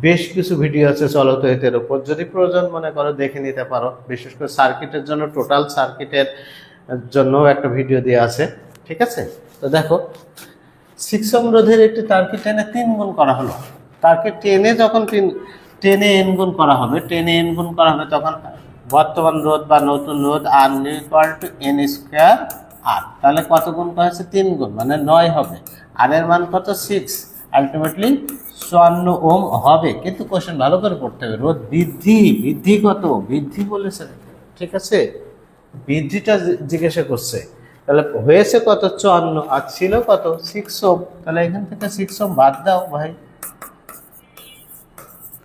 বেশ কিছু ভিডিও আছে চলতরিতের উপর, যদি প্রয়োজন মনে করো দেখে নিতে পারো। বিশেষ করে সার্কিটের জন্য, টোটাল সার্কিটের জন্য একটা ভিডিও দেওয়া আছে। ঠিক আছে, তো দেখো 6 ওহম রোধের একটি তারকে টেনে 3 গুণ করা হলো। তারকে টেনে যখন টেনে এন গুণ করা হবে, টেনে এন গুণ করা হবে, তখন বর্তমান রোধ বা নতুন রোধ R equal two N square আর, তাহলে কত গুণ করা হচ্ছে? 3 গুণ, মানে 9 হবে। আর এর মান কত? 6, আলটিমেটলি 54 ওহম হবে। কিন্তু কোশ্চেন ভালো করে পড়তে হবে। রোধ বৃদ্ধি, বৃদ্ধি কত? বৃদ্ধি বলেছে, ঠিক আছে, বৃদ্ধিটা জিজ্ঞাসা করছে। তাহলে হয়েছে কত? 54, আর ছিল কত? 6 ওহম। তাহলে এখান থেকে 6 ওহম বাদ দাও ভাই,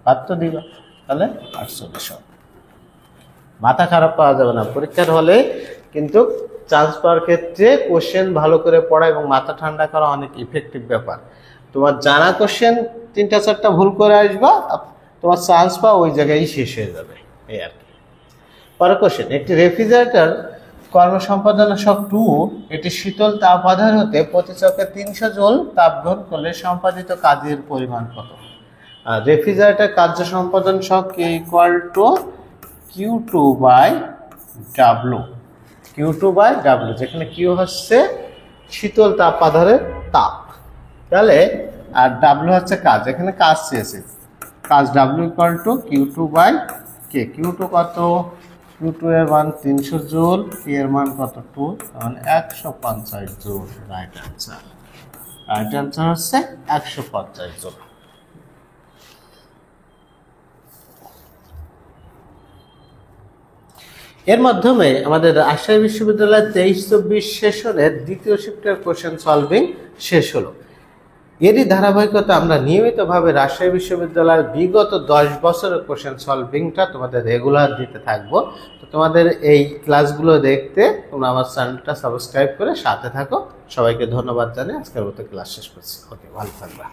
বাদ তো দিবা, তাহলে 48 ওহম। মাথা খারাপ পাওয়া যাবে না পরীক্ষার হলে, কিন্তু চান্স পাওয়ার ক্ষেত্রে কোশ্চেন ভালো করে পড়া এবং মাথা ঠান্ডা করা অনেক ইফেক্টিভ ব্যাপার। তোমার জানা কোশ্চেন 3টা 4টা ভুল করে আসবা, তোমার চান্স পাওয়া ওই জায়গায় শেষ হয়ে যাবে, এই আর কি। পরের কোশ্চেন, একটি রেফ্রিজারেটর কর্মসম্পাদনাশক 2 এটি শীতল তাপ আধার হতে প্রতি চক্রে 300 জুল তাপ গ্রহণ করলে সম্পাদিত কাজের পরিমাণ কত? রেফ্রিজারেটর কার্য সম্পাদন শক equal to Q2 by W, Q2 by W, যেখানে Q হচ্ছে শীতল তাপ আধারের তাপ, তাহলে আর ডাব্লু হচ্ছে কাজ, এখানে কাজ চেয়েছে, কাজ W equal to Q2 by k. Q2 কত? Q2 এর মান 300 জুল, কে এর মান কত? 2, মানে 150 joule. Right answer, right answer হচ্ছে 150 জুল। এর মাধ্যমে আমাদের রাজশাহী বিশ্ববিদ্যালয়ের 23-24 সেশনের দ্বিতীয় শিফটের কোশ্চেন সলভিং শেষ হলো। এরই ধারাবাহিকতা আমরা নিয়মিতভাবে রাজশাহী বিশ্ববিদ্যালয়ের বিগত 10 বছরের কোশ্চেন সলভিংটা তোমাদের রেগুলার দিতে থাকবো। তো তোমাদের এই ক্লাসগুলো দেখতে তোমরা আমার চ্যানেলটা সাবস্ক্রাইব করে সাথে থাকো। সবাইকে ধন্যবাদ জানিয়ে আজকের মতো ক্লাস শেষ করছি। ওকে, ভালো থাকবা।